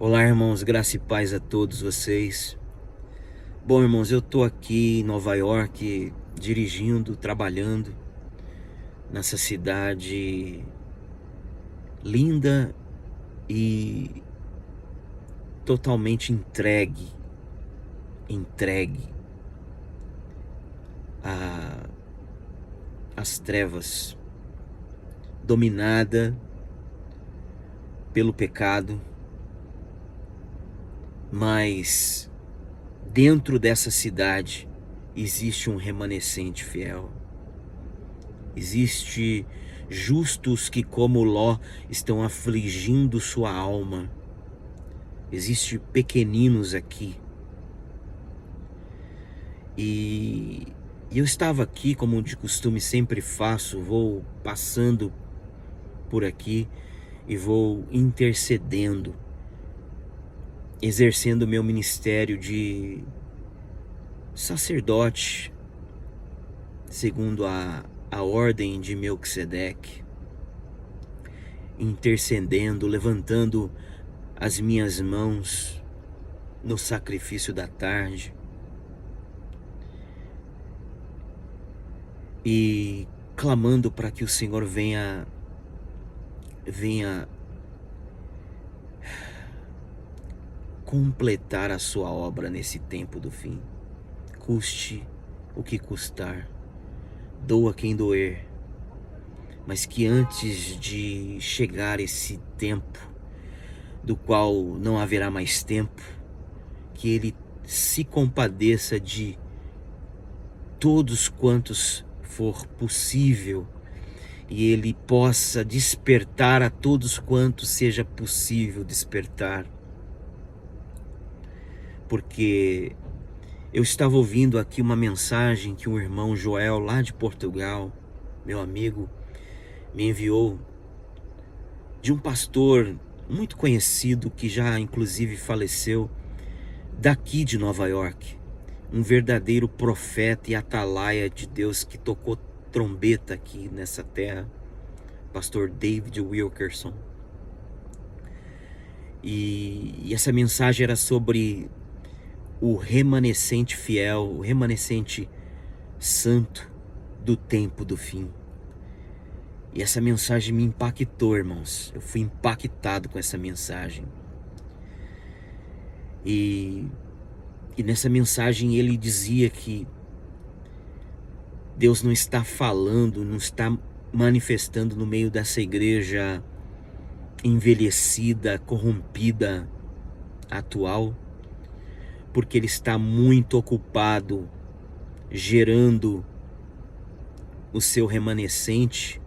Olá, irmãos, graça e paz a todos vocês. Bom, irmãos, eu tô aqui em Nova York, dirigindo, trabalhando nessa cidade linda e totalmente entregue às trevas, dominada pelo pecado, mas dentro dessa cidade existe um remanescente fiel. Existe justos que, como Ló, estão afligindo sua alma. Existe pequeninos aqui. E eu estava aqui, como de costume sempre faço, vou passando por aqui e vou intercedendo, exercendo meu ministério de sacerdote, segundo a ordem de Melquisedeque, intercedendo, levantando as minhas mãos no sacrifício da tarde e clamando para que o Senhor venha completar a sua obra nesse tempo do fim, custe o que custar, doa quem doer, mas que antes de chegar esse tempo, do qual não haverá mais tempo, que Ele se compadeça de todos quantos for possível, e Ele possa despertar a todos quantos seja possível despertar. Porque eu estava ouvindo aqui uma mensagem que um irmão Joel, lá de Portugal, meu amigo, me enviou, de um pastor muito conhecido, que já inclusive faleceu, daqui de Nova York, um verdadeiro profeta e atalaia de Deus que tocou trombeta aqui nessa terra, pastor David Wilkerson. E essa mensagem era sobre o remanescente fiel, o remanescente santo do tempo do fim. E essa mensagem me impactou, irmãos. Eu fui impactado com essa mensagem. E nessa mensagem ele dizia que Deus não está falando, não está manifestando no meio dessa igreja envelhecida, corrompida, atual, porque Ele está muito ocupado gerando o seu remanescente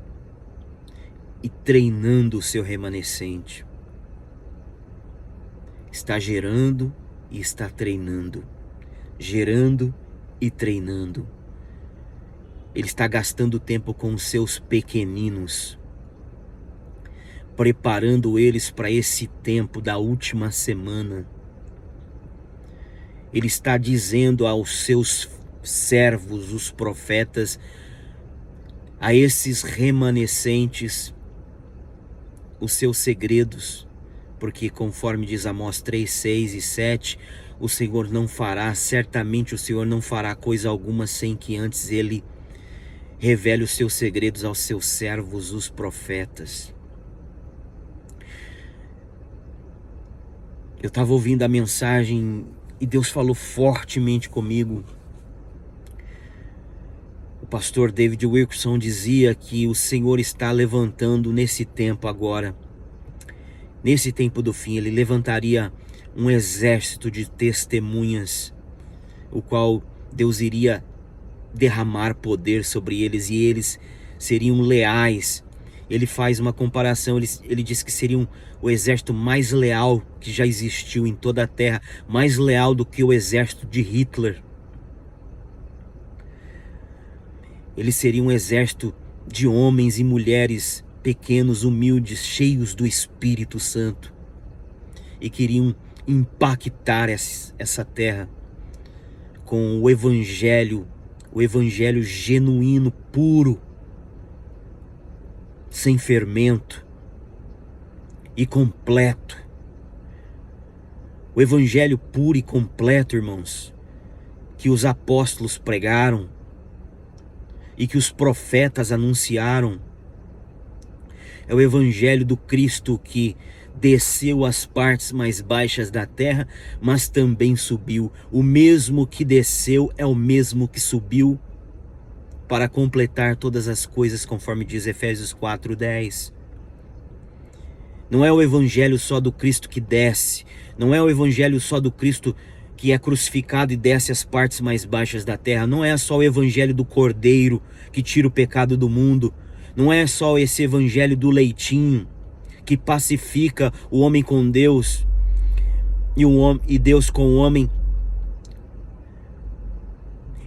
e treinando o seu remanescente. Está gerando e está treinando, gerando e treinando. Ele está gastando tempo com os seus pequeninos, preparando eles para esse tempo da última semana. Ele está dizendo aos seus servos, os profetas, a esses remanescentes, os seus segredos, porque conforme diz Amós 3, 6 e 7, o Senhor não fará, certamente o Senhor não fará coisa alguma sem que antes Ele revele os seus segredos aos seus servos, os profetas. Eu estava ouvindo a mensagem e Deus falou fortemente comigo. O pastor David Wilkerson dizia que o Senhor está levantando nesse tempo agora, nesse tempo do fim, Ele levantaria um exército de testemunhas, o qual Deus iria derramar poder sobre eles, e eles seriam leais. Ele faz uma comparação, ele diz que seriam o exército mais leal que já existiu em toda a terra, mais leal do que o exército de Hitler. Eles seriam um exército de homens e mulheres pequenos, humildes, cheios do Espírito Santo, e queriam impactar essa terra com o evangelho genuíno, puro, sem fermento e completo. o evangelho puro e completo, irmãos, que os apóstolos pregaram e que os profetas anunciaram. É o evangelho do Cristo que desceu às partes mais baixas da terra, mas também subiu. O mesmo que desceu é o mesmo que subiu para completar todas as coisas, conforme diz Efésios 4:10. Não é o evangelho só do Cristo que desce, não é o evangelho só do Cristo que é crucificado e desce às partes mais baixas da terra, não é só o evangelho do Cordeiro que tira o pecado do mundo, não é só esse evangelho do leitinho que pacifica o homem com Deus e Deus com o homem,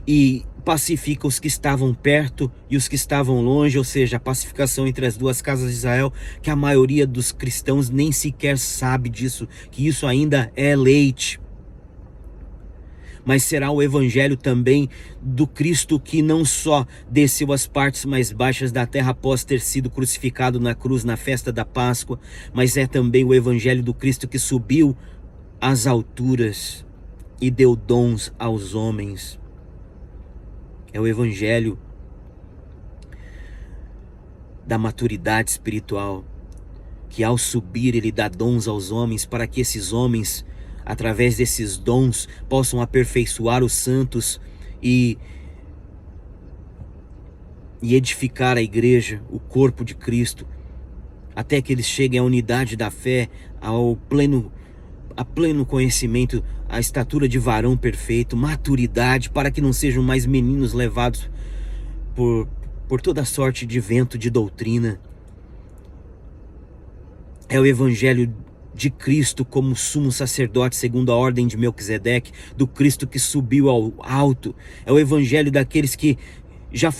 e pacifica os que estavam perto e os que estavam longe, ou seja, a pacificação entre as duas casas de Israel, que a maioria dos cristãos nem sequer sabe disso, que isso ainda é leite. Mas será o evangelho também do Cristo que não só desceu às partes mais baixas da terra após ter sido crucificado na cruz na festa da Páscoa, mas é também o evangelho do Cristo que subiu às alturas e deu dons aos homens. É o evangelho da maturidade espiritual, que ao subir ele dá dons aos homens para que esses homens, através desses dons, possam aperfeiçoar os santos e edificar a igreja, o corpo de Cristo, até que eles cheguem à unidade da fé, a pleno conhecimento, a estatura de varão perfeito, maturidade, para que não sejam mais meninos levados por toda sorte de vento de doutrina. É o evangelho de Cristo como sumo sacerdote segundo a ordem de Melquisedeque, do Cristo que subiu ao alto. É o evangelho daqueles que já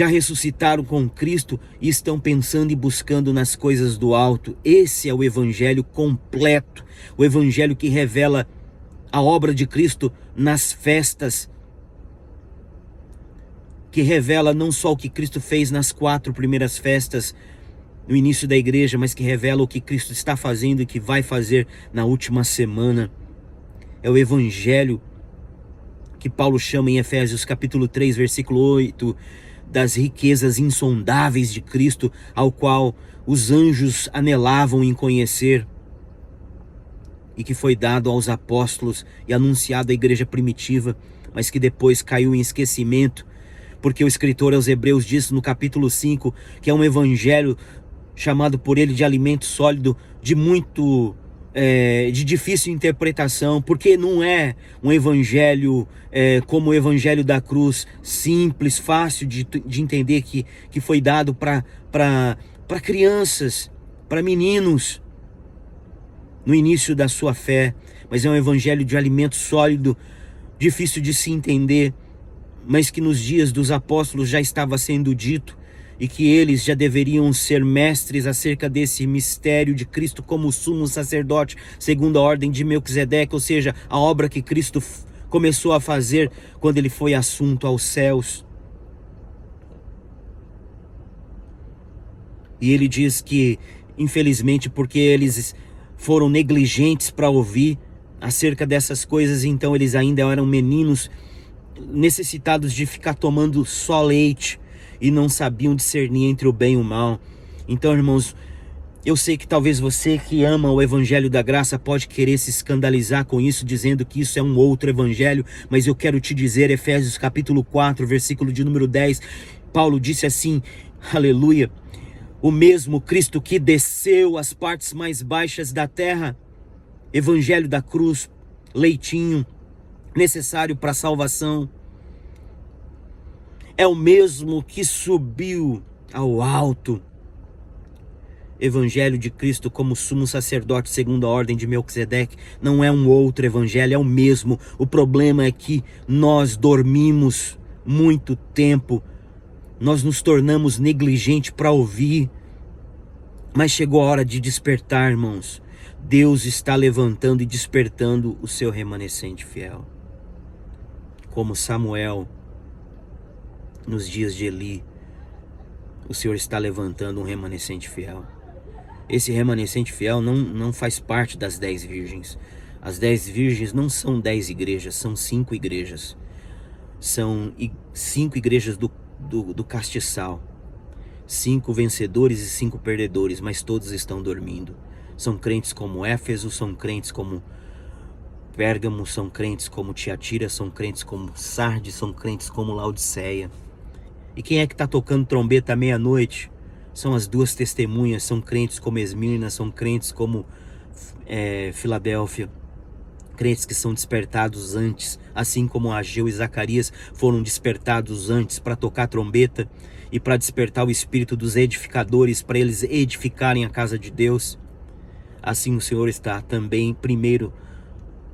ressuscitaram com Cristo e estão pensando e buscando nas coisas do alto. Esse é o evangelho completo, o evangelho que revela a obra de Cristo nas festas, que revela não só o que Cristo fez nas 4 primeiras festas no início da igreja, mas que revela o que Cristo está fazendo e que vai fazer na última semana. É o evangelho que Paulo chama em Efésios capítulo 3, versículo 8, das riquezas insondáveis de Cristo, ao qual os anjos anelavam em conhecer, e que foi dado aos apóstolos e anunciado à igreja primitiva, mas que depois caiu em esquecimento, porque o escritor aos Hebreus diz no capítulo 5 que é um evangelho chamado por ele de alimento sólido, de difícil interpretação, porque não é um evangelho como o evangelho da cruz, simples, fácil de entender, que foi dado para crianças, para meninos, no início da sua fé, mas é um evangelho de alimento sólido, difícil de se entender, mas que nos dias dos apóstolos já estava sendo dito, e que eles já deveriam ser mestres acerca desse mistério de Cristo como sumo sacerdote, segundo a ordem de Melquisedeque, ou seja, a obra que Cristo começou a fazer quando ele foi assunto aos céus. E ele diz que, infelizmente, porque eles foram negligentes para ouvir acerca dessas coisas, então eles ainda eram meninos necessitados de ficar tomando só leite, e não sabiam discernir entre o bem e o mal. Então, irmãos, eu sei que talvez você que ama o evangelho da graça pode querer se escandalizar com isso, dizendo que isso é um outro evangelho, mas eu quero te dizer, Efésios capítulo 4, versículo de número 10, Paulo disse assim, aleluia, o mesmo Cristo que desceu às partes mais baixas da terra, evangelho da cruz, leitinho, necessário para a salvação, é o mesmo que subiu ao alto, evangelho de Cristo como sumo sacerdote segundo a ordem de Melquisedeque. Não é um outro evangelho, é o mesmo. O problema é que nós dormimos muito tempo, nós nos tornamos negligentes para ouvir, mas chegou a hora de despertar, irmãos. Deus está levantando e despertando o seu remanescente fiel, como Samuel nos dias de Eli. O Senhor está levantando um remanescente fiel. Esse remanescente fiel não faz parte das 10 virgens. As 10 virgens não são 10 igrejas, são 5 igrejas. São 5 igrejas do castiçal. 5 vencedores e 5 perdedores, mas todos estão dormindo. São crentes como Éfeso, são crentes como Pérgamo, são crentes como Tiatira, são crentes como Sardes, são crentes como Laodiceia. E quem é que está tocando trombeta à meia-noite? São as 2 testemunhas, são crentes como Esmirna, são crentes como Filadélfia. Crentes que são despertados antes, assim como Ageu e Zacarias foram despertados antes para tocar trombeta e para despertar o espírito dos edificadores, para eles edificarem a casa de Deus. Assim o Senhor está também primeiro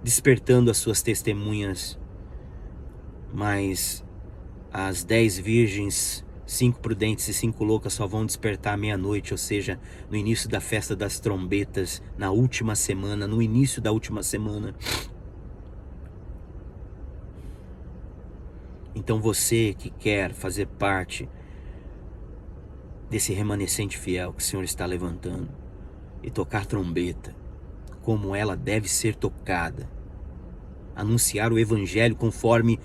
despertando as suas testemunhas. Mas as 10 virgens, 5 prudentes e 5 loucas só vão despertar à meia-noite, ou seja, no início da festa das trombetas, na última semana, no início da última semana. Então você que quer fazer parte desse remanescente fiel que o Senhor está levantando e tocar trombeta como ela deve ser tocada, anunciar o Evangelho conforme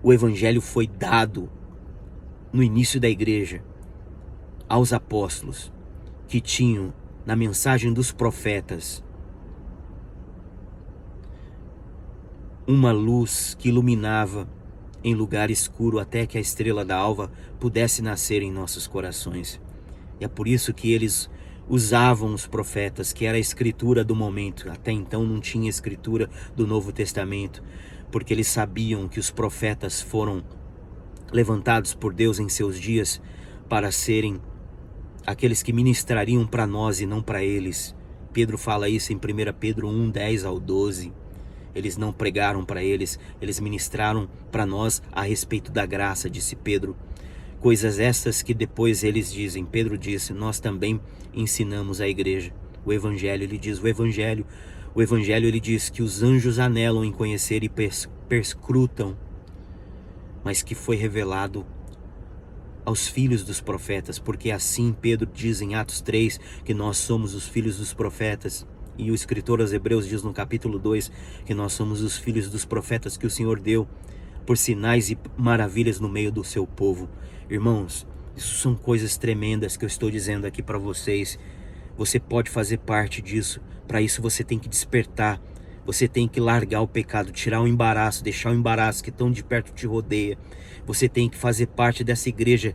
o Evangelho foi dado no início da igreja aos apóstolos, que tinham na mensagem dos profetas uma luz que iluminava em lugar escuro até que a estrela da alva pudesse nascer em nossos corações. E é por isso que eles usavam os profetas, que era a escritura do momento. Até então não tinha escritura do Novo Testamento, porque eles sabiam que os profetas foram levantados por Deus em seus dias para serem aqueles que ministrariam para nós e não para eles. Pedro fala isso em 1 Pedro 1, 10 ao 12. Eles não pregaram para eles, eles ministraram para nós a respeito da graça, disse Pedro. Coisas estas que depois eles dizem. Pedro disse, nós também ensinamos à igreja. O Evangelho, ele diz, o Evangelho ele diz que os anjos anelam em conhecer e perscrutam, mas que foi revelado aos filhos dos profetas, porque assim Pedro diz em Atos 3 que nós somos os filhos dos profetas. E o escritor aos Hebreus diz no capítulo 2 que nós somos os filhos dos profetas que o Senhor deu por sinais e maravilhas no meio do seu povo. Irmãos, isso são coisas tremendas que eu estou dizendo aqui para vocês. Você pode fazer parte disso. Para isso você tem que despertar. Você tem que largar o pecado, tirar o embaraço, deixar o embaraço que tão de perto te rodeia. Você tem que fazer parte dessa igreja.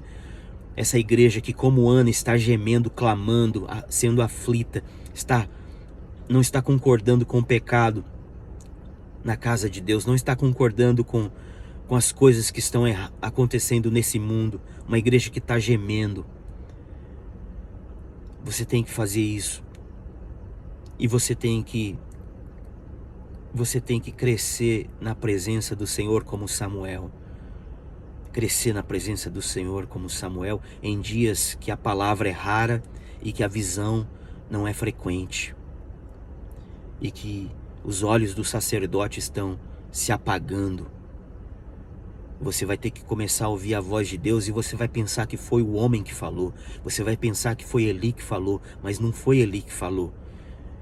Essa igreja que como Ana está gemendo, clamando, sendo aflita, não está concordando com o pecado na casa de Deus, não está concordando com as coisas que estão acontecendo nesse mundo. Uma igreja que está gemendo. Você tem que fazer isso. E você tem que crescer na presença do Senhor como Samuel. Crescer na presença do Senhor como Samuel em dias que a palavra é rara e que a visão não é frequente. E que os olhos do sacerdote estão se apagando. Você vai ter que começar a ouvir a voz de Deus e você vai pensar que foi o homem que falou. Você vai pensar que foi Eli que falou, mas não foi Eli que falou.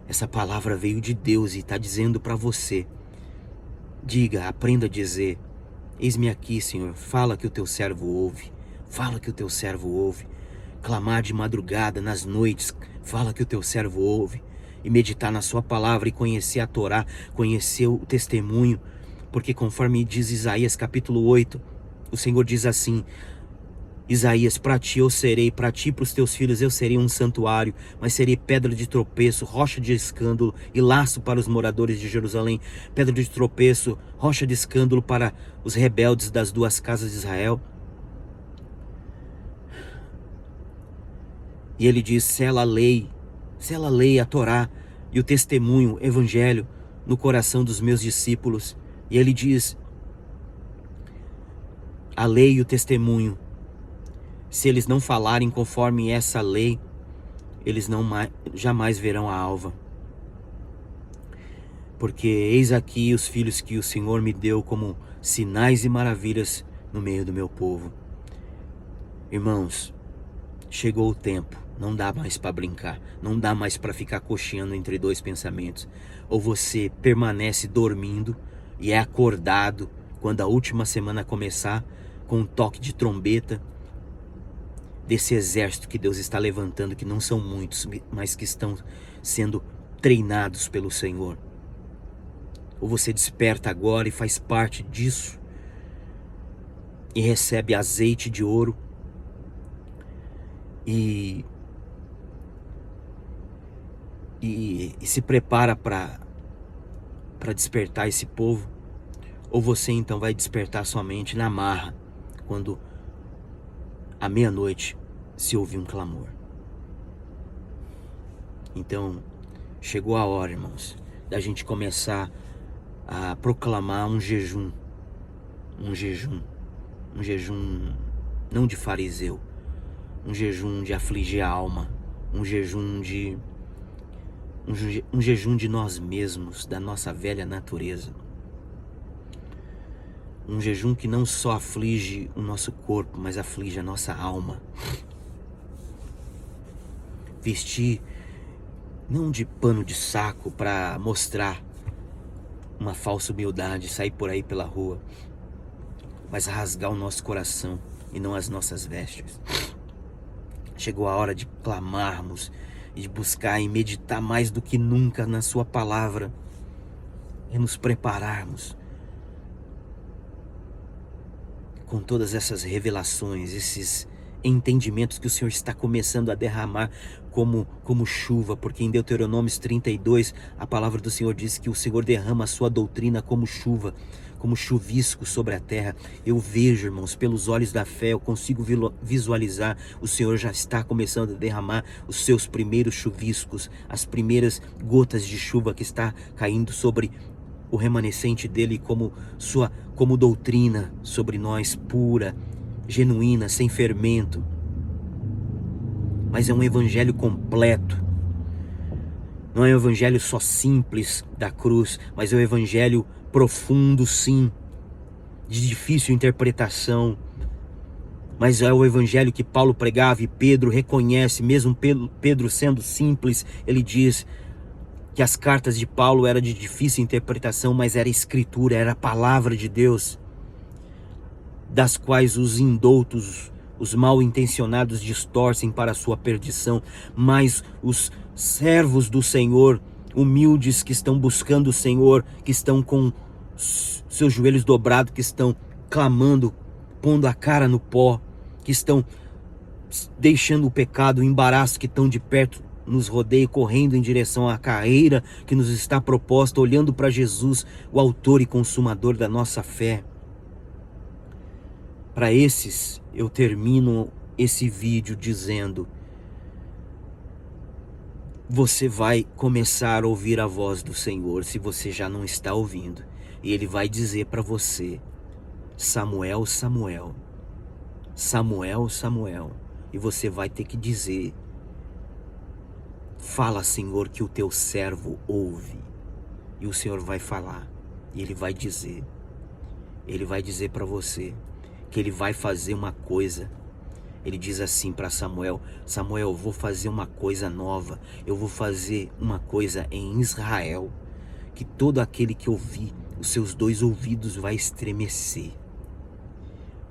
Essa palavra veio de Deus e está dizendo para você. Diga, aprenda a dizer, eis-me aqui, Senhor, fala que o teu servo ouve. Fala que o teu servo ouve. Clamar de madrugada, nas noites, fala que o teu servo ouve. E meditar na sua palavra e conhecer a Torá, conhecer o testemunho. Porque conforme diz Isaías capítulo 8, o Senhor diz assim, Isaías, para ti eu serei, para ti e para os teus filhos eu serei um santuário, mas serei pedra de tropeço, rocha de escândalo e laço para os moradores de Jerusalém, pedra de tropeço, rocha de escândalo para os rebeldes das 2 casas de Israel. E ele diz, sela a lei, a Torá e o testemunho, o evangelho no coração dos meus discípulos. E ele diz, a lei e o testemunho, se eles não falarem conforme essa lei, eles jamais verão a alva. Porque eis aqui os filhos que o Senhor me deu como sinais e maravilhas no meio do meu povo. Irmãos, chegou o tempo Não dá mais para brincar, não dá mais para ficar cocheando entre dois pensamentos. Ou você permanece dormindo e é acordado quando a última semana começar, com um toque de trombeta desse exército que Deus está levantando, que não são muitos, mas que estão sendo treinados pelo Senhor. Ou você desperta agora e faz parte disso e recebe azeite de ouro e se prepara para despertar esse povo. Ou você então vai despertar sua mente na marra, quando à meia-noite se ouvir um clamor. Então chegou a hora, irmãos, da gente começar a proclamar um jejum não de fariseu, um jejum de afligir a alma, um jejum de nós mesmos, da nossa velha natureza. Um jejum que não só aflige o nosso corpo, mas aflige a nossa alma. Vestir não de pano de saco para mostrar uma falsa humildade, sair por aí pela rua, mas rasgar o nosso coração e não as nossas vestes. Chegou a hora de clamarmos e de buscar e meditar mais do que nunca na sua palavra e nos prepararmos com todas essas revelações, esses entendimentos que o Senhor está começando a derramar como chuva, porque em Deuteronômio 32 a palavra do Senhor diz que o Senhor derrama a sua doutrina como chuva, como chuvisco sobre a terra. Eu vejo, irmãos, pelos olhos da fé, eu consigo visualizar, o Senhor já está começando a derramar os seus primeiros chuviscos, as primeiras gotas de chuva que está caindo sobre o remanescente dele como doutrina sobre nós, pura, genuína, sem fermento. Mas é um evangelho completo. Não é um evangelho só simples da cruz, mas é um evangelho profundo, sim, de difícil interpretação. Mas é o evangelho que Paulo pregava e Pedro reconhece, mesmo Pedro sendo simples, ele diz que as cartas de Paulo eram de difícil interpretação, mas era escritura, era a palavra de Deus, das quais os indoutos, os mal intencionados distorcem para a sua perdição, mas os servos do Senhor, humildes, que estão buscando o Senhor, que estão com seus joelhos dobrados, que estão clamando, pondo a cara no pó, que estão deixando o pecado, o embaraço que tão de perto nos rodeia, correndo em direção à carreira que nos está proposta, olhando para Jesus, o autor e consumador da nossa fé. Para esses, eu termino esse vídeo dizendo: você vai começar a ouvir a voz do Senhor, se você já não está ouvindo, e Ele vai dizer para você: Samuel, Samuel, Samuel, Samuel, e você vai ter que dizer: fala, Senhor, que o teu servo ouve. E o Senhor vai falar, e Ele vai dizer para você que Ele vai fazer uma coisa. Ele diz assim para Samuel: Samuel, eu vou fazer uma coisa nova, eu vou fazer uma coisa em Israel, que todo aquele que ouvir, os seus dois ouvidos vai estremecer,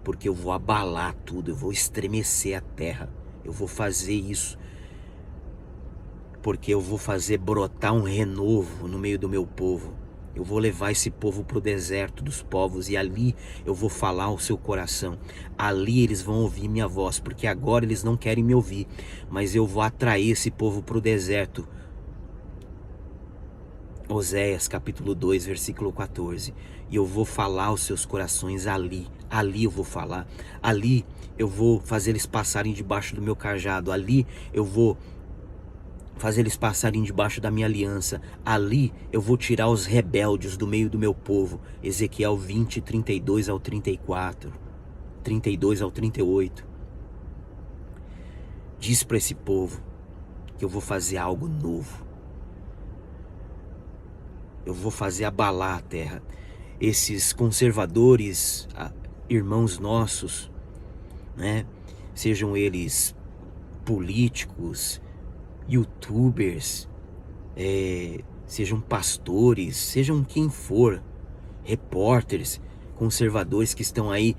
porque eu vou abalar tudo, eu vou estremecer a terra, eu vou fazer isso, porque eu vou fazer brotar um renovo no meio do meu povo. Eu vou levar esse povo para o deserto dos povos, e ali eu vou falar ao seu coração. Ali eles vão ouvir minha voz, porque agora eles não querem me ouvir, mas eu vou atrair esse povo para o deserto. Oséias capítulo 2, versículo 14. E eu vou falar aos seus corações ali eu vou falar. Ali eu vou fazer eles passarem debaixo do meu cajado. Ali eu vou fazer eles passarem debaixo da minha aliança. Ali eu vou tirar os rebeldes do meio do meu povo. Ezequiel 20, 32 ao 34, 32 ao 38. Diz para esse povo que eu vou fazer algo novo. Eu vou fazer abalar a terra. Esses conservadores, irmãos nossos, né? Sejam eles políticos, youtubers, sejam pastores, sejam quem for, repórteres, conservadores que estão aí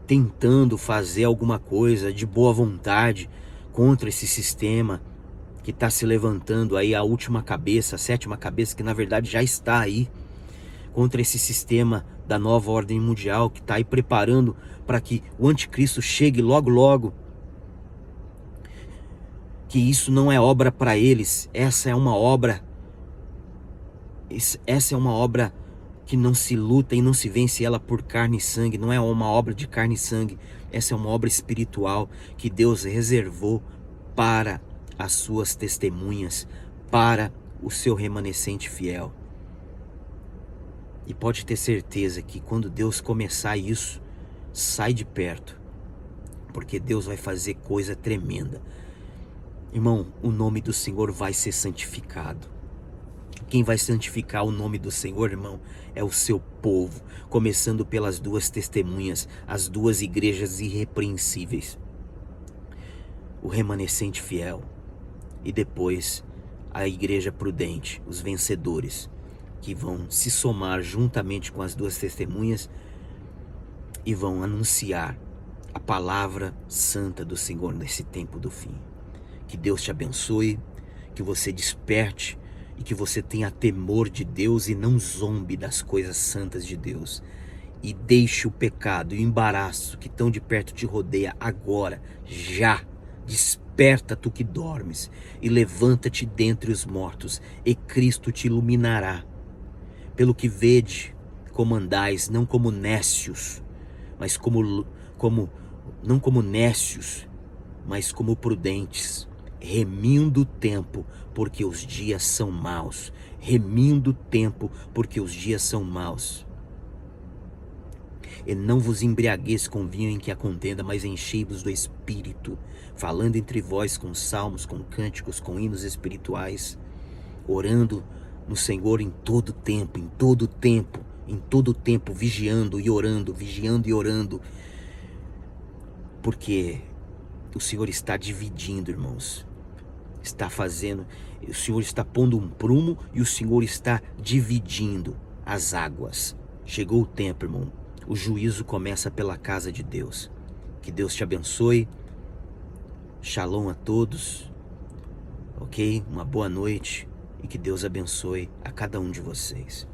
tentando fazer alguma coisa de boa vontade contra esse sistema que está se levantando aí, a última cabeça, a sétima cabeça, que na verdade já está aí, contra esse sistema da nova ordem mundial que está aí preparando para que o anticristo chegue logo logo. Que isso não é obra para eles, essa é uma obra que não se luta e não se vence ela por carne e sangue, não é uma obra de carne e sangue, essa é uma obra espiritual que Deus reservou para as suas testemunhas, para o seu remanescente fiel. E pode ter certeza que quando Deus começar isso, sai de perto, porque Deus vai fazer coisa tremenda. Irmão, o nome do Senhor vai ser santificado. Quem vai santificar o nome do Senhor, irmão, é o seu povo, começando pelas duas testemunhas, as duas igrejas irrepreensíveis, o remanescente fiel, e depois a igreja prudente, os vencedores, que vão se somar juntamente com as duas testemunhas e vão anunciar a palavra santa do Senhor nesse tempo do fim. Que Deus te abençoe, que você desperte e que você tenha temor de Deus e não zombe das coisas santas de Deus. E deixe o pecado e o embaraço que tão de perto te rodeia agora, já. Desperta tu que dormes e levanta-te dentre os mortos, e Cristo te iluminará. Pelo que vede, como andais, não como nécios, mas não como nécios, mas como prudentes, remindo o tempo, porque os dias são maus. Remindo o tempo, porque os dias são maus. E não vos embriagueis com vinho em que há contenda, mas enchei-vos do Espírito, falando entre vós com salmos, com cânticos, com hinos espirituais, orando no Senhor em todo tempo, vigiando e orando, porque o Senhor está dividindo, irmãos, o Senhor está pondo um prumo e o Senhor está dividindo as águas. Chegou o tempo, irmão, o juízo começa pela casa de Deus. Que Deus te abençoe, shalom a todos, ok? Uma boa noite e que Deus abençoe a cada um de vocês.